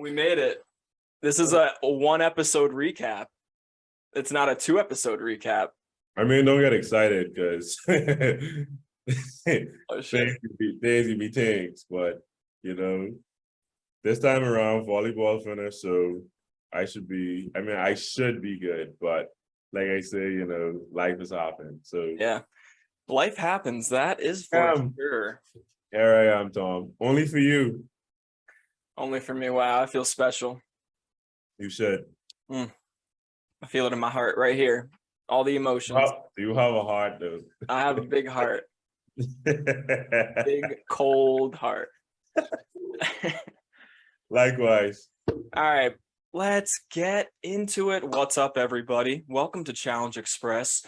We made it. This is a 1-episode recap. It's not a 2-episode recap. I mean, don't get excited because Oh, shit. days be things, but this time around volleyball finished, so I should be good, but like I say, life is happening. So yeah, life happens. That is for sure. Here I am, Tom. Only for you. Only for me. Wow, I feel special. You should. I feel it in my heart right here. All the emotions. You have a heart, though. I have a big heart. Big, cold heart. Likewise. All right, let's get into it. What's up, everybody? Welcome to Challenge Express.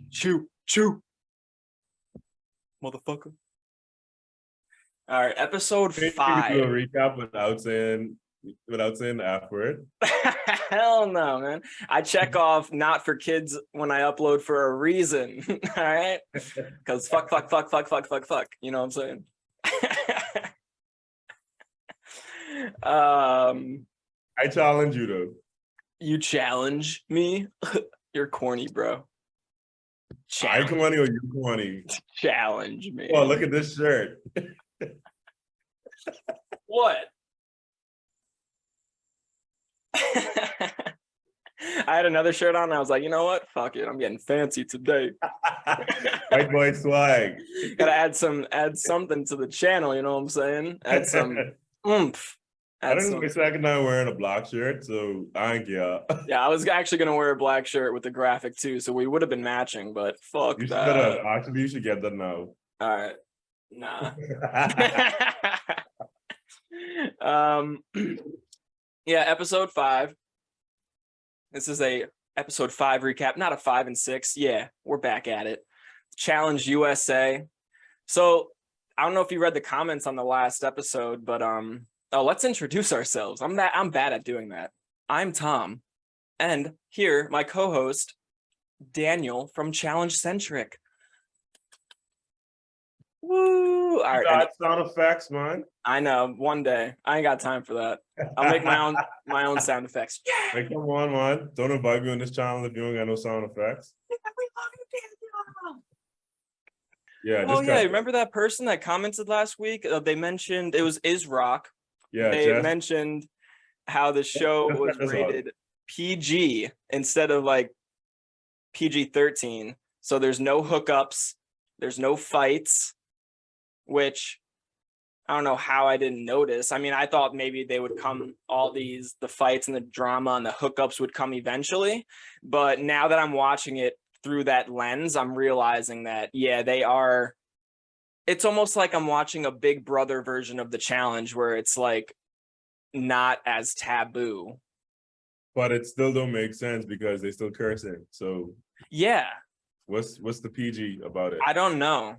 Chew. Motherfucker. All right, episode 5. Do a recap without saying the F word. Hell no, man. I check off not for kids when I upload for a reason. All right, because fuck. You know what I'm saying? I challenge you though. You challenge me? You're corny, bro. I corny or you corny? Challenge me. Oh, look at this shirt. What? I had another shirt on and I was like, you know what? Fuck it. I'm getting fancy today. White boy swag. Gotta add something to the channel, you know what I'm saying? Add some oomph. I don't expect I'm wearing a black shirt, so I ain't care. Yeah, I was actually gonna wear a black shirt with the graphic too, so we would have been matching, but fuck you that. Actually, you should get that now. All right. Nah. Yeah, episode 5. This is a episode 5 recap, not a 5 and 6. Yeah, we're back at it. Challenge USA. So I don't know if you read the comments on the last episode, but let's introduce ourselves. I'm bad at doing that. I'm Tom, and here my co-host Daniel from Challenge Centric. Woo! All right, got sound effects, man. I know. One day, I ain't got time for that. I'll make my own sound effects. Yeah. Hey, come on, man! Don't invite me on this channel if you don't got no sound effects. We love you, Daniel. Yeah. Oh yeah, remember that person that commented last week? They mentioned it was Isrock. Yeah. They mentioned how the show was rated PG instead of like PG-13. So there's no hookups, there's no fights. Which I don't know how I didn't notice. I mean, I thought maybe they would come, the fights and the drama and the hookups would come eventually. But now that I'm watching it through that lens, I'm realizing that, yeah, they are. It's almost like I'm watching a Big Brother version of the challenge where it's like not as taboo. But it still don't make sense because they still cursing. So yeah. What's the PG about it? I don't know.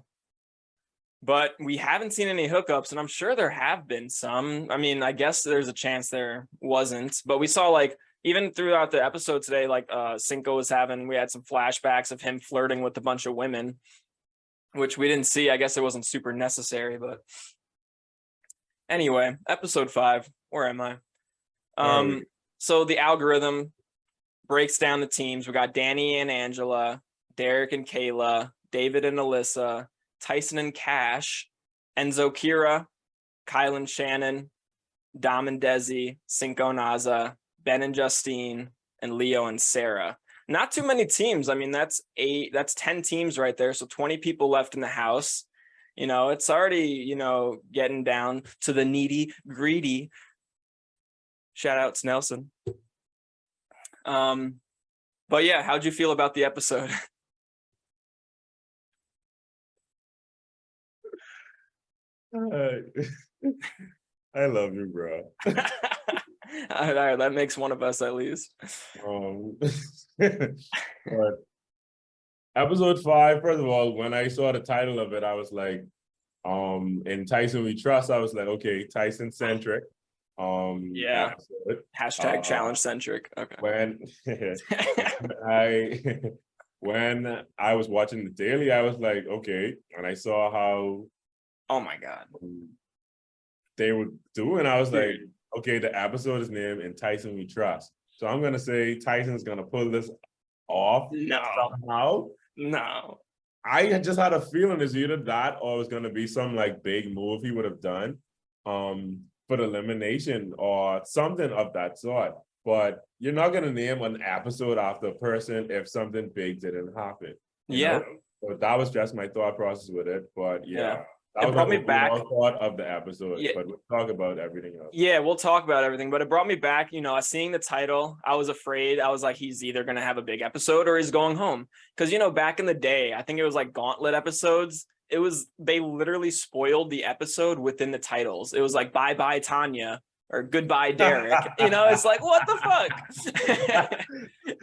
But we haven't seen any hookups, and I'm sure there have been some. I mean, I guess there's a chance there wasn't. But we saw, like, even throughout the episode today, like, Cinco we had some flashbacks of him flirting with a bunch of women, which we didn't see. I guess it wasn't super necessary, but anyway, episode 5. Where am I? So the algorithm breaks down the teams. We got Danny and Angela, Derek and Kayla, David and Alyssa, Tyson and Cash, Enzo Kira, Kyle and Shannon, Dom and Desi, Cinco and Aza, Ben and Justine, and Leo and Sarah. Not too many teams. I mean, that's 10 teams right there. So 20 people left in the house. It's already, getting down to the needy, greedy. Shout out to Nelson. But yeah, how'd you feel about the episode? I love you, bro. All right, that makes one of us at least. But episode 5, first of all, when I saw the title of it, I was like, in Tyson We Trust, I was like, okay, Tyson centric. Yeah. Hashtag challenge centric. Okay. When I was watching the daily, I was like, okay, and I saw how oh my god they would do, and I was like, okay, the episode is named "In Tyson We Trust." So I'm gonna say Tyson's gonna pull this off somehow. No. I just had a feeling it's either that or it was gonna be some like big move he would have done for the elimination or something of that sort. But you're not gonna name an episode after a person if something big didn't happen. You know? So that was just my thought process with it. But yeah. That It was brought me an back. overall thought of the episode, Yeah. but we'll talk about everything else. Yeah, we'll talk about everything, but it brought me back, seeing the title. I was afraid. I was like, he's either going to have a big episode or he's going home. Because, back in the day, I think it was like Gauntlet episodes. They literally spoiled the episode within the titles. It was like, bye-bye Tanya or goodbye Derek. It's like, what the fuck?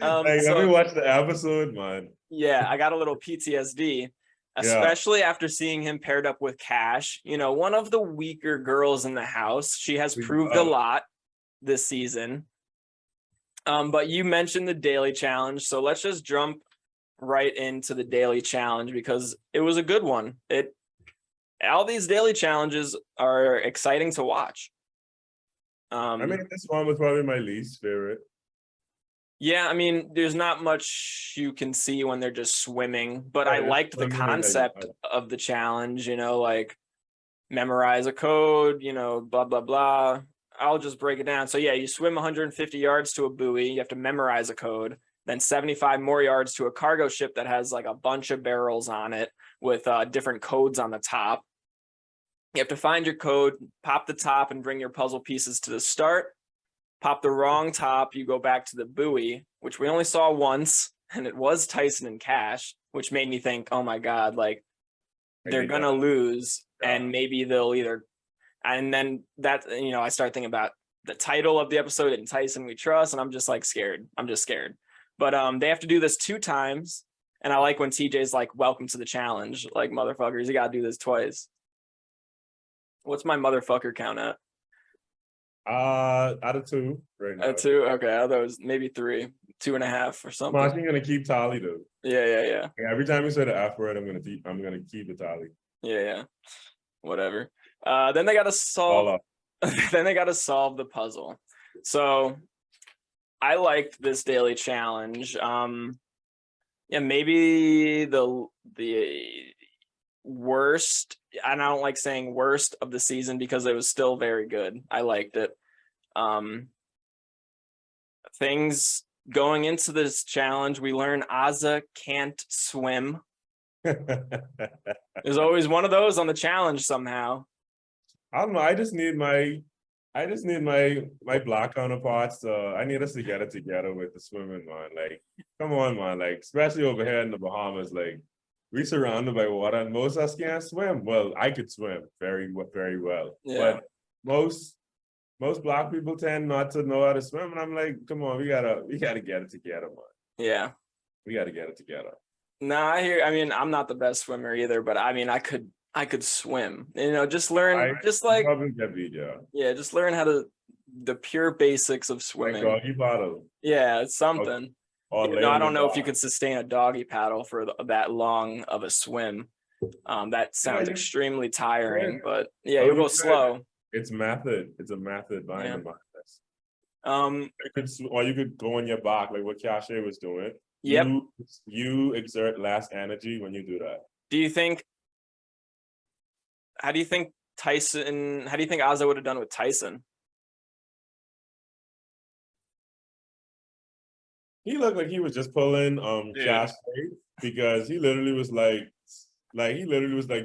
Let me watch the episode, man. Yeah, I got a little PTSD. Especially after seeing him paired up with Cash, one of the weaker girls in the house. She has proved a lot this season. But you mentioned the daily challenge, so let's just jump right into the daily challenge because it was a good one. All these daily challenges are exciting to watch. This one was probably my least favorite. Yeah, there's not much you can see when they're just swimming, but I liked the concept of the challenge, like memorize a code, blah, blah, blah. I'll just break it down. So yeah, you swim 150 yards to a buoy. You have to memorize a code, then 75 more yards to a cargo ship that has like a bunch of barrels on it with different codes on the top. You have to find your code, pop the top and bring your puzzle pieces to the start. Pop the wrong top, you go back to the buoy, which we only saw once, and it was Tyson and Cash, which made me think, oh my God, like they're gonna lose, and maybe they'll either, and then that, I start thinking about the title of the episode, "In Tyson We Trust," and I'm just like scared. I'm just scared. But they have to do this 2 times, and I like when TJ's like, "Welcome to the challenge," like motherfuckers, you gotta do this twice. What's my motherfucker count at? Out of 2 right now. 2, okay. I thought it was maybe 3, 2.5 or something. I'm gonna keep tally though. Yeah. Every time you say the F word, I'm gonna keep the tally. Yeah. Whatever. Then they gotta solve. Then they gotta solve the puzzle. So I liked this daily challenge. Maybe the worst, and I don't like saying worst of the season because it was still very good. I liked it. Things going into this challenge, we learn Azza can't swim. There's always one of those on the challenge somehow. I don't know. I just need my black counterparts. I need us to get it together with the swimming, man. Like, come on, man. Like, especially over here in the Bahamas, like we surrounded by water, and most of us can't swim. Well, I could swim very, very well, but most Black people tend not to know how to swim, and I'm like, come on, we gotta get it together, man. Yeah, we gotta get it together. No, I hear. I'm not the best swimmer either, but I could swim. Just learn, just like probably get beat, yeah, just learn how to the pure basics of swimming. Like doggy paddle. Yeah, it's something. I don't know if you could sustain a doggy paddle for that long of a swim. That sounds extremely tiring, but yeah, you'll go slow. It's method. It's a method behind the madness. You could go on your back like what Cache was doing. Yep. You exert less energy when you do that. How do you think Azza would have done with Tyson? He looked like he was just pulling Cache because he literally was like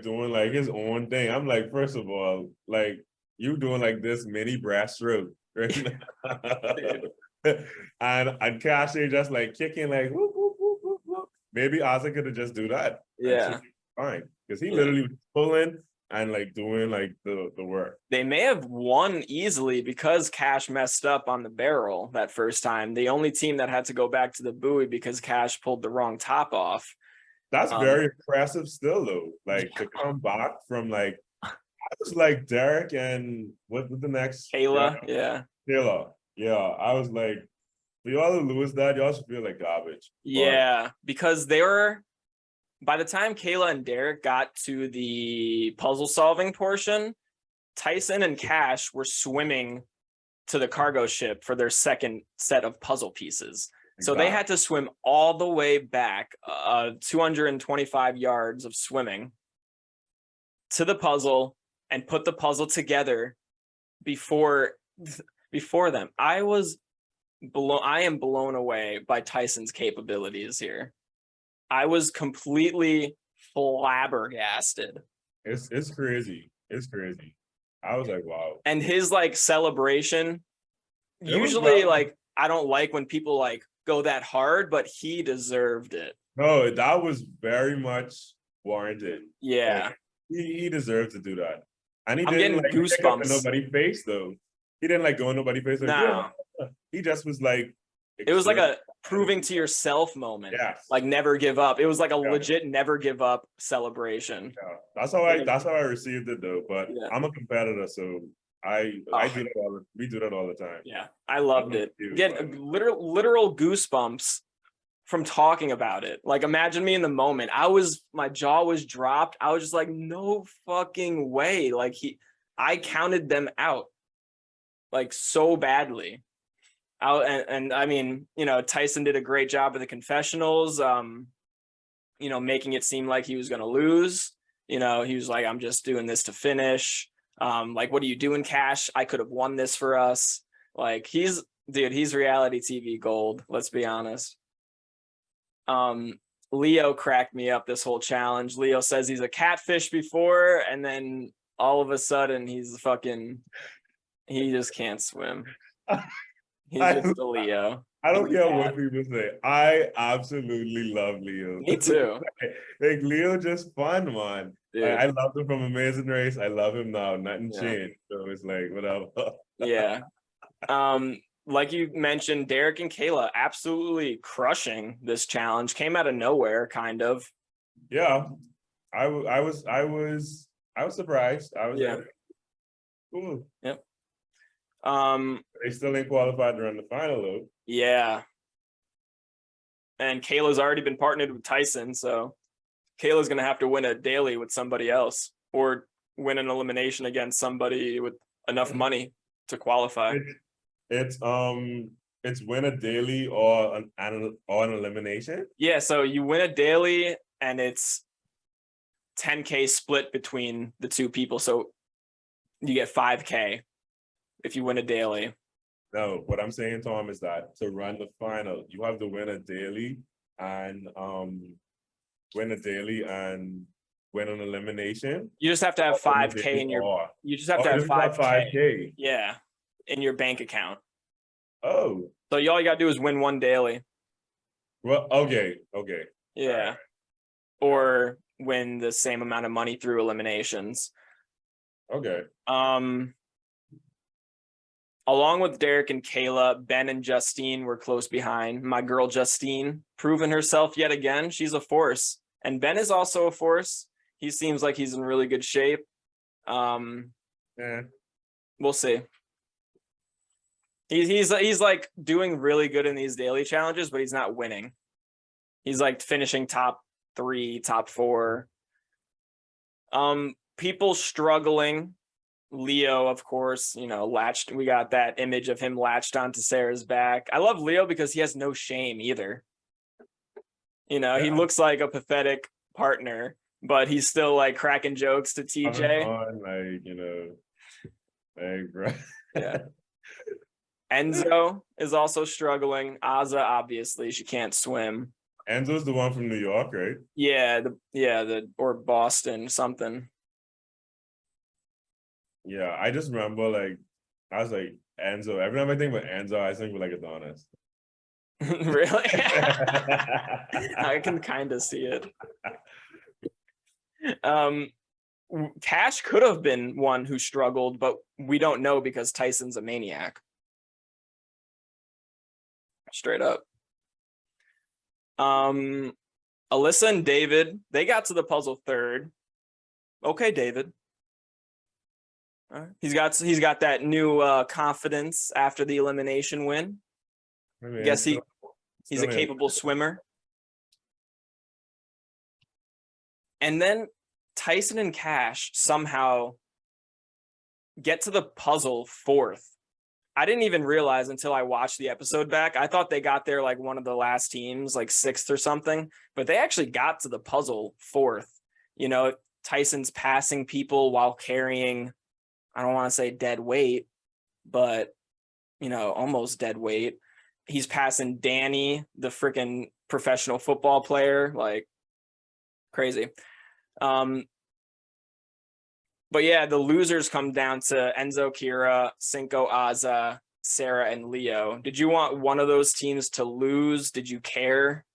doing like his own thing. I'm like, first of all, like you doing like this mini breaststroke right now. and Cache just like kicking like whoop, whoop, whoop, whoop, whoop. Maybe Azza could have just do that. Yeah, fine, because he literally was pulling and like doing like the work. They may have won easily because Cash messed up on the barrel that first time. The only team that had to go back to the buoy because Cash pulled the wrong top off. That's very impressive still though. Like to come back from like, I was like Derek and what the next? Kayla, Kayla. Yeah, I was like, for y'all to lose that, y'all should feel like garbage. Yeah, because they were, by the time Kayla and Derek got to the puzzle solving portion, Tyson and Cash were swimming to the cargo ship for their second set of puzzle pieces. So they had to swim all the way back, 225 yards of swimming to the puzzle and put the puzzle together before them. I am blown away by Tyson's capabilities here. I was completely flabbergasted. It's crazy. It's crazy. I was like, wow. And his like celebration, usually like I don't like when people like go that hard, but he deserved it. No, that was very much warranted. Yeah. Like, he deserved to do that. And he I'm didn't getting like goosebumps. pick up nobody's face though. He didn't like go in nobody's face. Like, No. yeah. He just was like, it was like a proving to yourself moment. Yes. Like never give up. It was like a legit never give up celebration. Yeah. That's how I received it though. But I'm a competitor, so I do that we do that all the time. Yeah, I loved it. Get literal goosebumps from talking about it. Like imagine me in the moment. My jaw was dropped. I was just like, no fucking way. Like I counted them out like so badly. And I mean, Tyson did a great job of the confessionals, making it seem like he was going to lose. He was like, I'm just doing this to finish. Like, what are you doing, Cash? I could have won this for us. Like he's reality TV gold. Let's be honest. Leo cracked me up this whole challenge. Leo says he's a catfish before, and then all of a sudden he just can't swim. He's just a Leo. I don't care what people say. I absolutely love Leo. Me too. Like Leo just fun, man. Like, I loved him from Amazing Race. I love him now. Nothing changed. So it's like whatever. Yeah. Like you mentioned, Derek and Kayla absolutely crushing this challenge. Came out of nowhere, kind of. Yeah. I was surprised. I was like, cool. Yep. They still ain't qualified to run the final though. Yeah. And Kayla's already been partnered with Tyson, so Kayla's gonna have to win a daily with somebody else or win an elimination against somebody with enough money to qualify. It's win a daily or an elimination. Yeah, so you win a daily and it's 10K split between the two people, so you get 5K if you win a daily. No, what I'm saying, Tom, is that to run the final, you have to win a daily and win an elimination. You just have to have 5K in your. You just have to have 5K. Yeah, in your bank account. Oh. So all you gotta do is win one daily. Well, okay. Yeah, or win the same amount of money through eliminations. Okay. Along with Derek and Kayla, Ben and Justine were close behind. My girl Justine, proving herself yet again. She's a force. And Ben is also a force. He seems like he's in really good shape. We'll see. He's like doing really good in these daily challenges, but he's not winning. He's like finishing top 3, top 4. People struggling. Leo, of course, latched. We got that image of him latched onto Sarah's back. I love Leo because he has no shame either. He looks like a pathetic partner, but he's still like cracking jokes to TJ. Yeah. Enzo is also struggling. Azza, obviously, she can't swim. Enzo's the one from New York, right? Yeah, or Boston, something. Yeah, I just remember I was like, Enzo. Every time I think about Enzo, I think of like Adonis. Really? I can kind of see it. Cash could have been one who struggled, but we don't know because Tyson's a maniac. Straight up. Alyssa and David, they got to the puzzle third. Okay, David. All right. He's got that new confidence after the elimination win. I guess he's a capable swimmer. And then Tyson and Cash somehow get to the puzzle fourth. I didn't even realize until I watched the episode back. I thought they got there like one of the last teams, like 6th or something, but they actually got to the puzzle 4th. You know, Tyson's passing people while carrying, I don't want to say dead weight, but, you know, almost dead weight. He's passing Danny, the freaking professional football player, like crazy. But yeah, the losers come down to Enzo, Kira, Cinco, Azza, Sarah, and Leo. Did you want one of those teams to lose? Did you care?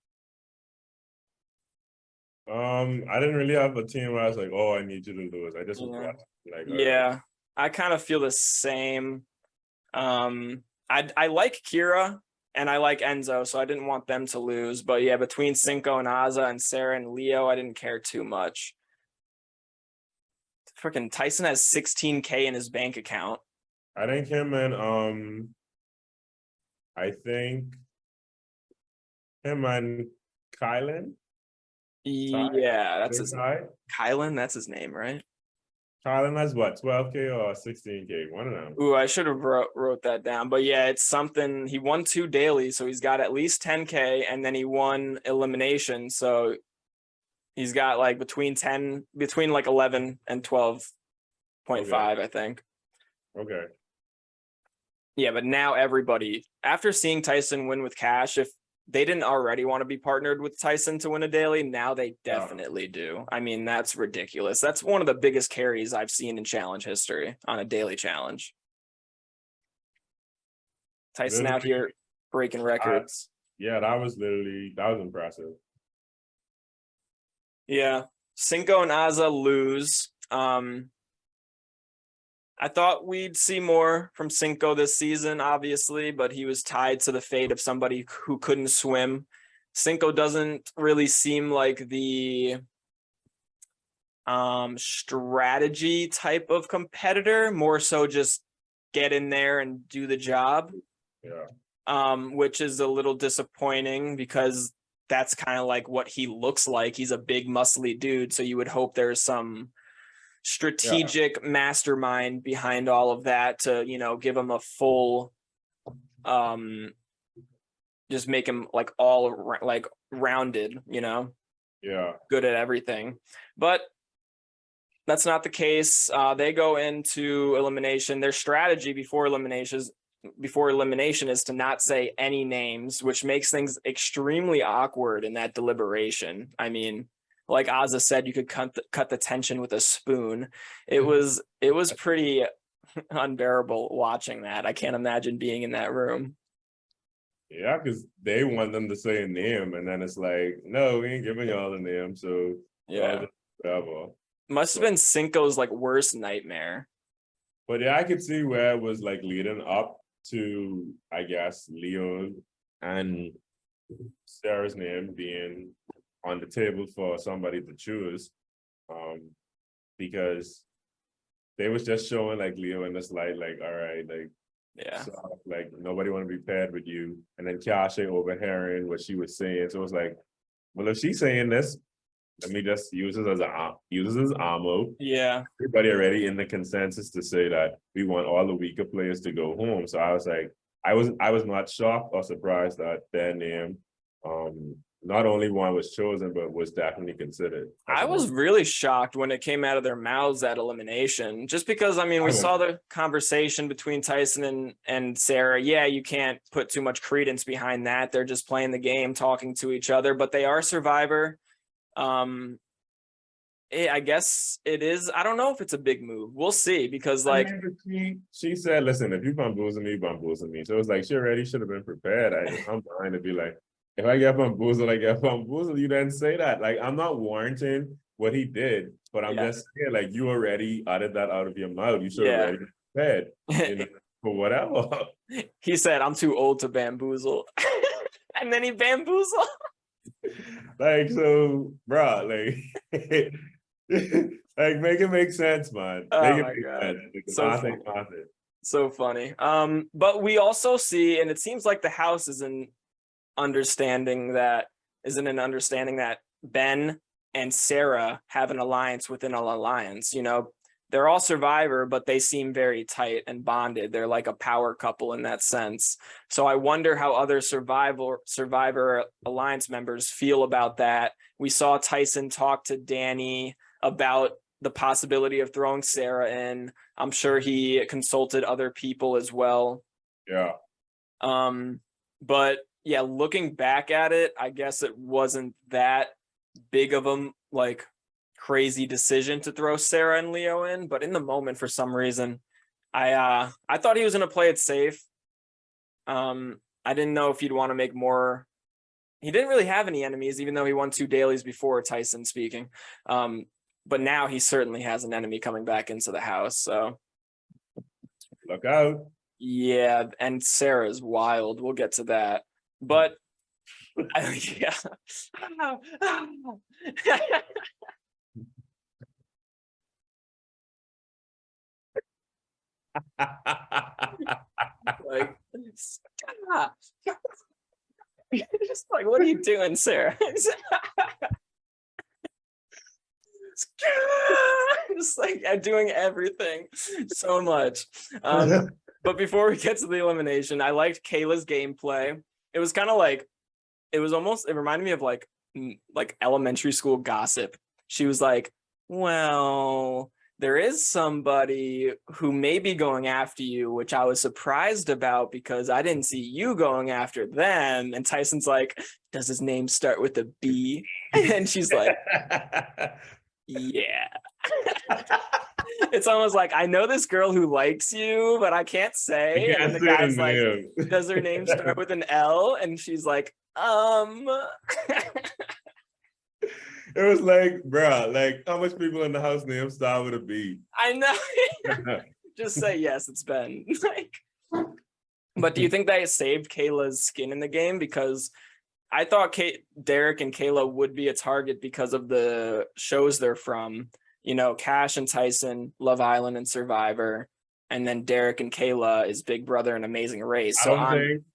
I didn't really have a team where I was like, oh, I need you to lose. I just was watching, like, yeah, I kind of feel the same. I like Kira and I like Enzo, so I didn't want them to lose. But yeah, between Cinco and Azza and Sarah and Leo, I didn't care too much. Freaking Tyson has 16K in his bank account. I think him and I think him and Kylan. Yeah, that's his name. Kylan, that's his name, right? Kylan has what, 12K or 16K? One of them. Ooh, I should have wrote that down. But yeah, it's something. He won 2 dailies, so he's got at least 10K, and then he won elimination, so he's got like between like 11 and 12.5, okay. I think. Okay. Yeah, but now everybody, after seeing Tyson win with cash, if they didn't already want to be partnered with Tyson to win a daily, now they definitely do. I mean, that's ridiculous. That's one of the biggest carries I've seen in challenge history on a daily challenge. Tyson out here breaking records. Yeah, that was impressive. Yeah, Cinco and Azza lose. I thought we'd see more from Cinco this season, obviously, but he was tied to the fate of somebody who couldn't swim. Cinco doesn't really seem like the strategy type of competitor, more so just get in there and do the job. Yeah. Which is a little disappointing because that's kind of like what he looks like. He's a big muscly dude, so you would hope there's some strategic mastermind behind all of that to, you know, give him a full just make him like all like rounded, you know, good at everything. But that's not the case. They go into elimination. Their strategy before elimination is to not say any names, which makes things extremely awkward in that deliberation. I mean, like Azza said, you could cut the tension with a spoon. It was pretty unbearable watching that. I can't imagine being in that room. Yeah, because they want them to say a name, and then it's like, no, we ain't giving y'all a name. So yeah, whatever. Must have been Cinco's like worst nightmare. But yeah, I could see where it was like leading up to, I guess, Leon and Sarah's name being on the table for somebody to choose, because they was just showing like Leo in this light, like, all right, like, yeah, so, like nobody want to be paired with you, and then Kiasha overhearing what she was saying, so it was like, well, if she's saying this, let me just use it as ammo. Yeah, everybody already in the consensus to say that we want all the weaker players to go home. So I was like, I was not shocked or surprised that their name, not only one was chosen, but was definitely considered. I was really shocked when it came out of their mouths at elimination, just because, I mean, we saw the conversation between Tyson and Sarah. Yeah, you can't put too much credence behind that. They're just playing the game, talking to each other, but they are Survivor. I guess it is. I don't know if it's a big move. We'll see, because like she said, listen, if you bamboozle me. So it's like she already should have been prepared. I'm trying to be like, if I get bamboozled, I get bamboozled. You didn't say that. Like, I'm not warranting what he did, but I'm just saying, like, you already uttered that out of your mouth. You should have already been prepared, you know, for whatever. He said, I'm too old to bamboozle. And then he bamboozled. Like, so, bro, like, like, make it make sense, man. Oh my God. So funny. So funny. But we also see, and it seems like the house is an understanding that Ben and Sarah have an alliance within an alliance. You know, they're all Survivor, but they seem very tight and bonded. They're like a power couple in that sense. So I wonder how other Survivor Alliance members feel about that. We saw Tyson talk to Danny about the possibility of throwing Sarah in. I'm sure he consulted other people as well. Yeah. But yeah, looking back at it, I guess it wasn't that big of a like crazy decision to throw Sarah and Leo in, but in the moment, for some reason, I thought he was gonna play it safe. I didn't know if he'd want to make more. He didn't really have any enemies, even though he won 2 dailies before Tyson speaking. But now he certainly has an enemy coming back into the house. So Look out. yeah, and Sarah's wild. We'll get to that. But yeah. Like, stop. Just like, what are you doing, Sarah? Just like doing everything so much. But before we get to the elimination, I liked Kayla's gameplay. It was kind of like, it reminded me of like elementary school gossip. She was like, well, there is somebody who may be going after you, which I was surprised about because I didn't see you going after them. And Tyson's like, does his name start with a B? And she's like, yeah. It's almost like, I know this girl who likes you, but I can't say. And the guy's like, does her name start with an L? And she's like, It was like, bro, like how much people in the house name start with a B? I know. Just say yes, it's Ben. Like, but do you think that saved Kayla's skin in the game? Because I thought Derek and Kayla would be a target because of the shows they're from. You know, Cash and Tyson, Love Island and Survivor, and then Derek and Kayla is Big Brother and Amazing Race. So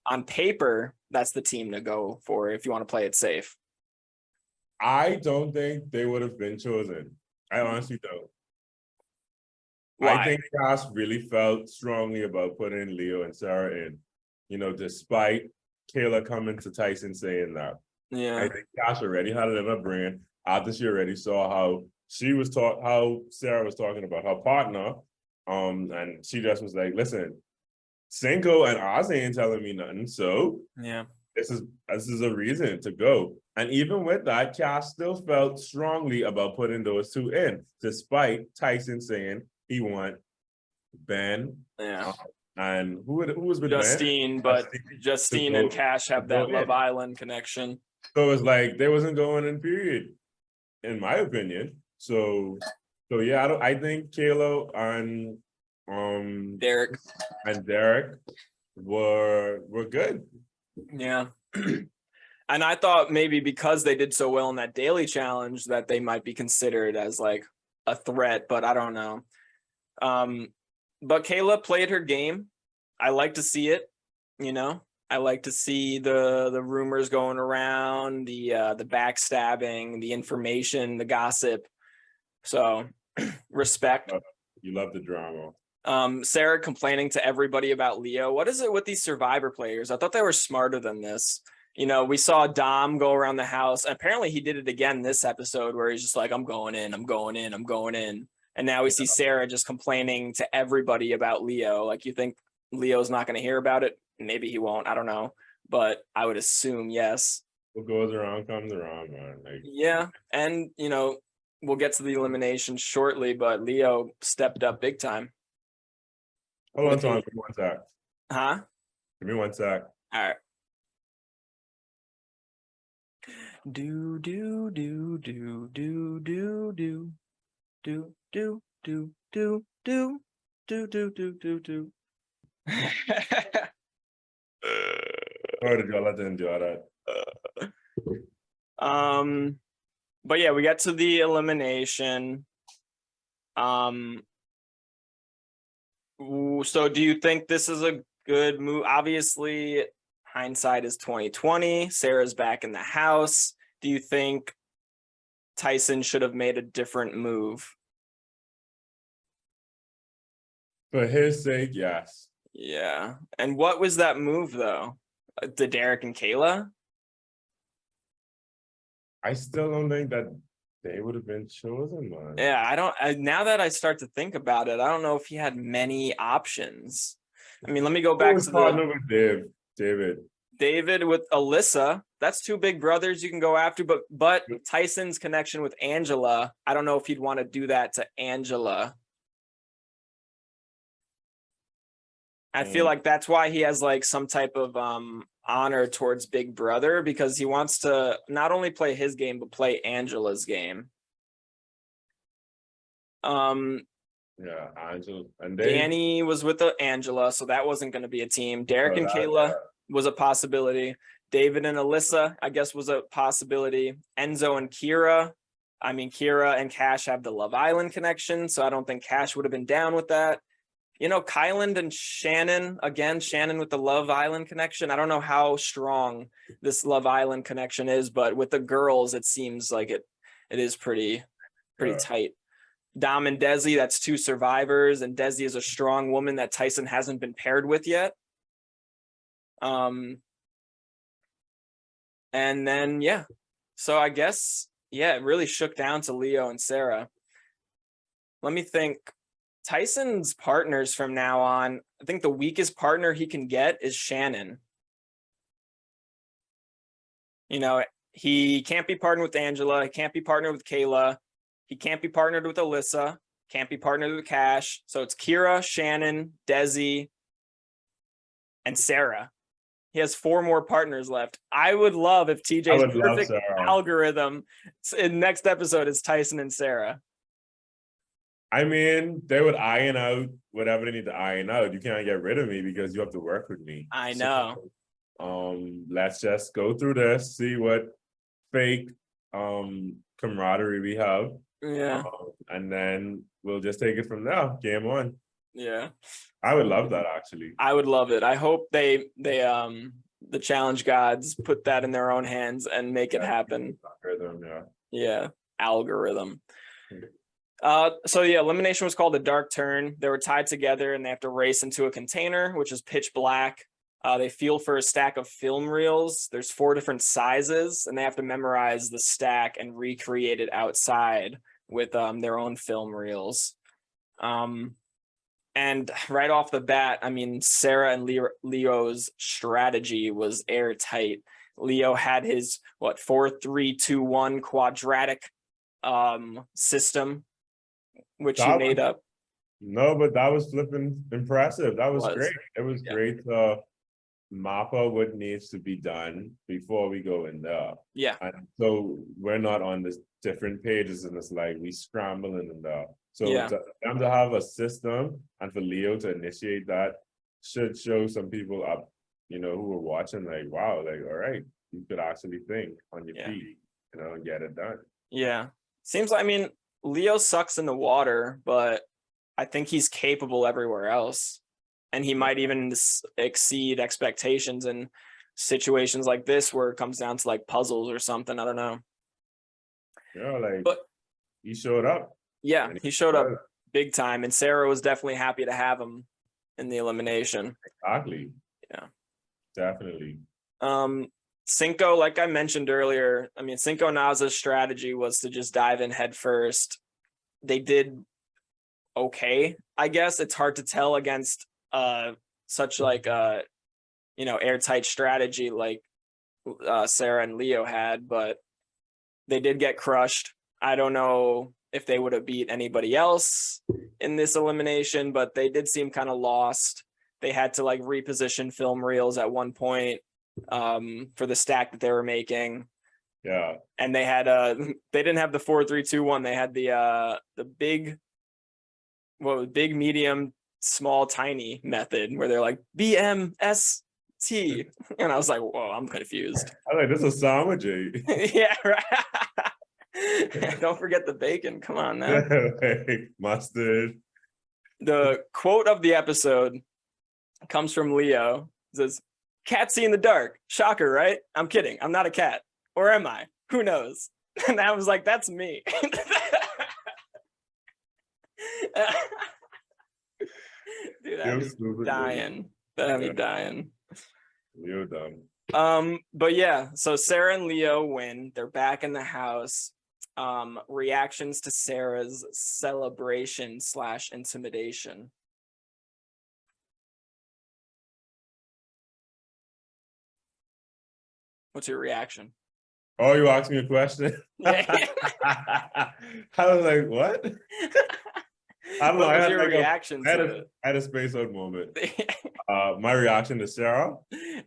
on paper, that's the team to go for if you want to play it safe. I don't think they would have been chosen. I honestly don't. Why? I think Cash really felt strongly about putting Leo and Sarah in, you know, despite Kayla coming to Tyson saying that. Yeah. I think Cash already had it in her brain after she already saw how how Sarah was talking about her partner. And she just was like, listen, Cinco and Oz ain't telling me nothing. So yeah, this is a reason to go. And even with that, Cash still felt strongly about putting those two in, despite Tyson saying he want Ben. Yeah. And who was with Justine, Ben? but Justine and Cash have that Love Island connection. So it's like they wasn't going in, period, in my opinion. So yeah, I think Kayla and Derek were good. Yeah. And I thought maybe because they did so well in that daily challenge that they might be considered as like a threat, but I don't know. But Kayla played her game. I like to see it, you know. I like to see the rumors going around, the backstabbing, the information, the gossip. So respect. You love the drama. Sarah complaining to everybody about Leo. What is it with these Survivor players? I thought they were smarter than this. You know, we saw Dom go around the house. Apparently he did it again this episode where he's just like, I'm going in, I'm going in, I'm going in. And now we see Sarah just complaining to everybody about Leo. Like, you think Leo's not going to hear about it? Maybe he won't. I don't know. But I would assume yes. What goes around comes around, man. Like, yeah. And, you know, we'll get to the elimination shortly, but Leo stepped up big time. Hold on, Tom. Give me one sec. Huh? Give me one sec. All right. Do do do do do do do do do do do do do do do do. Or did y'all let them enjoy that? But yeah, we got to the elimination. So do you think this is a good move? Obviously, hindsight is 2020. Sarah's back in the house. Do you think Tyson should have made a different move? For his sake, yes. Yeah. And what was that move though? The Derek and Kayla? I still don't think that they would have been chosen, man. Yeah, now that I start to think about it, I don't know if he had many options. I mean, let me go back to partner with David with Alyssa. That's two big brothers you can go after, but Tyson's connection with Angela, I don't know if he'd want to do that to Angela. I feel like that's why he has like some type of honor towards Big Brother, because he wants to not only play his game but play Angela's game. Yeah, Angela and Danny was with Angela, so that wasn't going to be a team. Derek and Kayla was a possibility. David and Alyssa, I guess, was a possibility. Enzo and Kira. I mean, Kira and Cash have the Love Island connection, so I don't think Cash would have been down with that. You know, Kyland and Shannon, again, Shannon with the Love Island connection. I don't know how strong this Love Island connection is, but with the girls, it seems like it is pretty tight. Dom and Desi, that's two survivors, and Desi is a strong woman that Tyson hasn't been paired with yet. And then, yeah. So I guess, yeah, it really shook down to Leo and Sarah. Let me think. Tyson's partners from now on, I think the weakest partner he can get is Shannon. You know, he can't be partnered with Angela. He can't be partnered with Kayla. He can't be partnered with Alyssa. Can't be partnered with Cash. So it's Kira, Shannon, Desi, and Sarah. He has 4 more partners left. I would love if TJ's perfect algorithm in next episode is Tyson and Sarah. I mean, they would iron out whatever they need to iron out. You can't get rid of me because you have to work with me. I know. So, let's just go through this, see what fake camaraderie we have. Yeah. And then we'll just take it from there. Game on. Yeah. I would love that, actually. I would love it. I hope the challenge gods put that in their own hands and make it happen. Algorithm, yeah. Algorithm. So yeah, elimination was called a dark turn. They were tied together and they have to race into a container, which is pitch black. They feel for a stack of film reels. There's 4 different sizes, and they have to memorize the stack and recreate it outside with their own film reels. And right off the bat, I mean, Sarah and Leo's strategy was airtight. Leo had his 4-3-2-1 quadratic system, which he made up. No, but that was flipping impressive. That was great. It was great to map out what needs to be done before we go in there. Yeah. And so we're not on this different pages, and it's like we scrambling in there. So to them to have a system and for Leo to initiate that should show some people up, who were watching, like, wow, like, all right, you could actually think on your feet, and get it done. Yeah. Seems like, I mean, Leo sucks in the water, but I think he's capable everywhere else. And he might even exceed expectations in situations like this where it comes down to like puzzles or something. I don't know. Yeah, but he showed up. Yeah, he showed up big time. And Sarah was definitely happy to have him in the elimination. Exactly. Yeah. Definitely. Cinco, like I mentioned earlier, I mean, Cinco Naza's strategy was to just dive in head first. They did okay, I guess. It's hard to tell against such like airtight strategy like Sarah and Leo had, but they did get crushed. I don't know if they would have beat anybody else in this elimination, but they did seem kind of lost. They had to like reposition film reels at one point for the stack that they were making. Yeah. And they had they didn't have the 4-3-2-1. They had the big, big, medium, small, tiny method where they're like BMST. And I was like, whoa, I'm confused. I was like, this is a sandwich. Yeah, right. Don't forget the bacon. Come on now. Like mustard. The quote of the episode comes from Leo. It says, "Cat see in the dark. Shocker, right? I'm kidding. I'm not a cat. Or am I? Who knows?" And I was like, that's me. Dude, You're I'd be stupid, dying. That'd Yeah. be dying. You're dumb. But yeah, so Sarah and Leo win. They're back in the house. Reactions to Sarah's celebration / intimidation. What's your reaction? Oh, you asked me a question? Yeah. I was like, what? I don't know. What I was had your like reaction I to had a space out moment. it? My reaction to Sarah.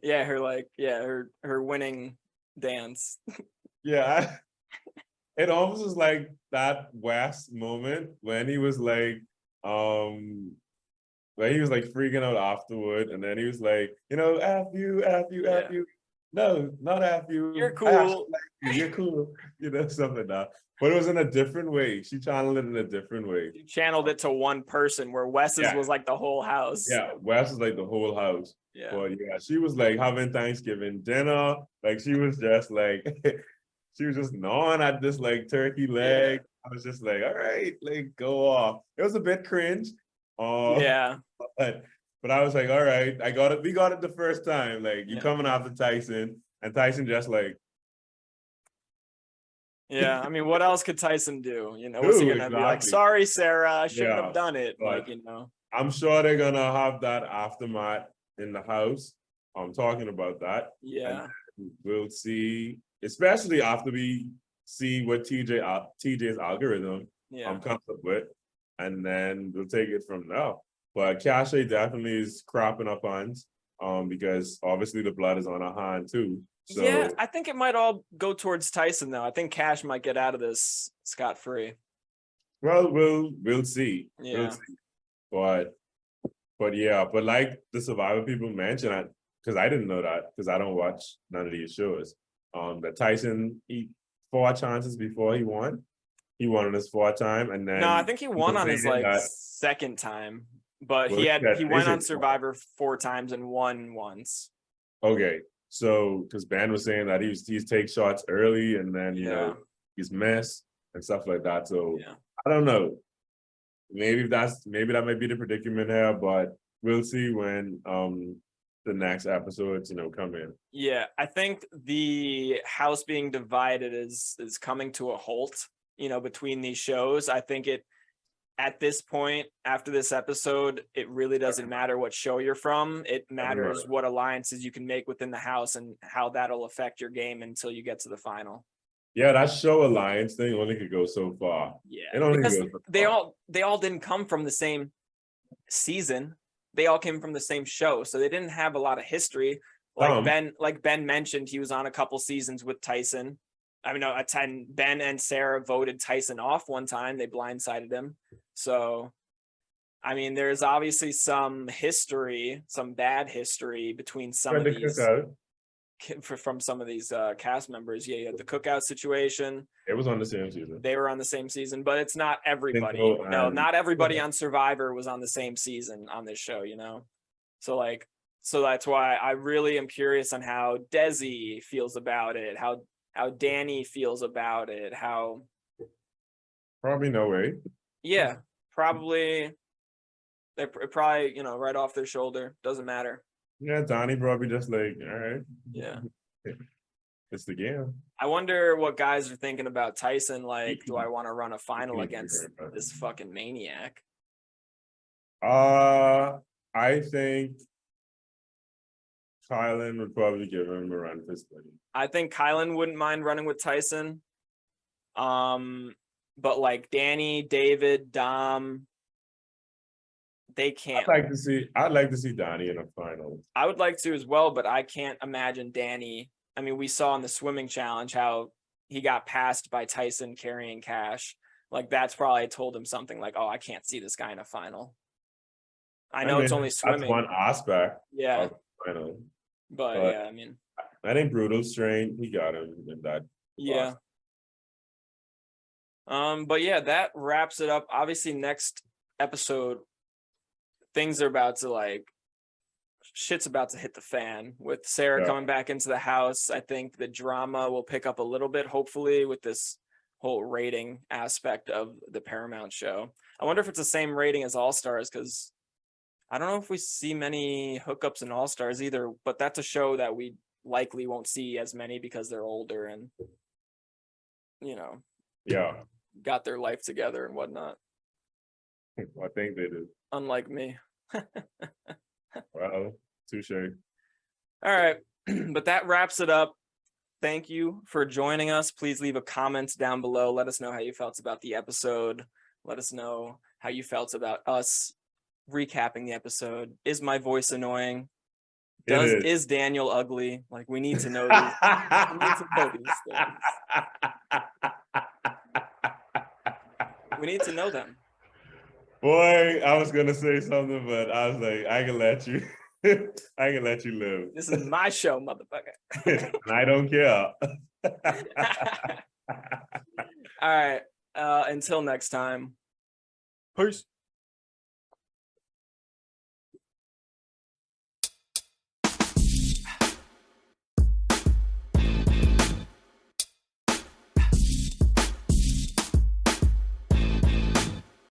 Yeah, her winning dance. Yeah, it almost was like that West moment when he was like, when he was like freaking out afterward, and then he was like, F you, F you, F Yeah. you. No, not F you. You're I actually cool. like you. You're cool. Something like that. But it was in a different way. She channeled it in a different way. You channeled it to one person where Wes's Yeah. was like the whole house. Yeah, West is like the whole house. Yeah. But yeah, she was like having Thanksgiving dinner. Like she was just like, she was just gnawing at this like turkey leg. I was just like, all right, like go off. It was a bit cringe. Yeah. But I was like, all right, I got it. We got it the first time. Like you Yeah. coming after Tyson, and Tyson just like, Yeah. I mean, what else could Tyson do? What's he gonna be like? exactly. Sorry, Sarah, I shouldn't Yeah, have done it. but Like, I'm sure they're gonna have that aftermath in the house. I'm talking about that. Yeah. And we'll see, especially after we see what TJ's algorithm Yeah. comes up with, and then we'll take it from there. But Cache definitely is cropping up on because obviously the blood is on her hand too. So yeah, I think it might all go towards Tyson though. I think Cash might get out of this scot-free. well, we'll see. Yeah. We'll see. But yeah, but like the Survivor people mentioned, because I didn't know that because I don't watch none of these shows. That Tyson, he 4 chances before he won. He won on his 4th time, and then No, I think he won on his like that, 2nd time, but well, he went on Tyson- Survivor 4 times and won once. Okay, so because Ben was saying that he's take shots early, and then Yeah. he's missed and stuff like that. So Yeah. I don't know. Maybe that might be the predicament here, but we'll see when the next episodes come in. Yeah, I think the house being divided is coming to a halt, between these shows. I think at this point, after this episode, it really doesn't matter what show you're from. It matters what alliances you can make within the house and how that'll affect your game until you get to the final. Yeah, that show alliance thing only could go so far. Yeah, because they all didn't come from the same season. They all came from the same show, so they didn't have a lot of history. Like Ben mentioned, he was on a couple seasons with Tyson. I mean, no, Ben and Sarah voted Tyson off one time. They blindsided him. So, I mean, there's obviously some history, some bad history between some of these from some of these cast members. Yeah, you had the cookout situation. It was on the same season. They were on the same season, but it's not everybody. No, not everybody on Survivor was on the same season on this show, So that's why I really am curious on how Desi feels about it, how Danny feels about it, how probably no way. Yeah, probably they probably, right off their shoulder. Doesn't matter. Yeah, Donnie probably just like, all right. Yeah. It's the game. I wonder what guys are thinking about Tyson. Like, do I want to run a final against this fucking maniac? I think Kylan would probably give him a run for his money. I think Kylan wouldn't mind running with Tyson. But like Danny, David, Dom, they can't. I'd like to see Donnie in a final. I would like to as well, but I can't imagine Danny. I mean, we saw in the swimming challenge how he got passed by Tyson carrying cash. Like that's probably told him something like, oh, I can't see this guy in a final. I know it's only swimming. That's one aspect. Yeah. Of the final. But yeah, I mean, I think Brutal Strain, he got him in that. Yeah. But yeah, that wraps it up. Obviously, next episode, things are about to shit's about to hit the fan with Sarah coming back into the house. I think the drama will pick up a little bit, hopefully, with this whole rating aspect of the Paramount show. I wonder if it's the same rating as All Stars, because I don't know if we see many hookups and all-stars either, but that's a show that we likely won't see as many because they're older and, Yeah, got their life together and whatnot. I think they do. Unlike me. Well, touche. All right. But that wraps it up. Thank you for joining us. Please leave a comment down below. Let us know how you felt about the episode. Let us know how you felt about us recapping the episode. Is my voice annoying? Is Daniel ugly? Like, we need to know these. We need to know these things. We need to know them. Boy, I was gonna say something, but I was like, I can let you. I can let you live. This is my show, motherfucker. And I don't care. All right. Until next time. Peace.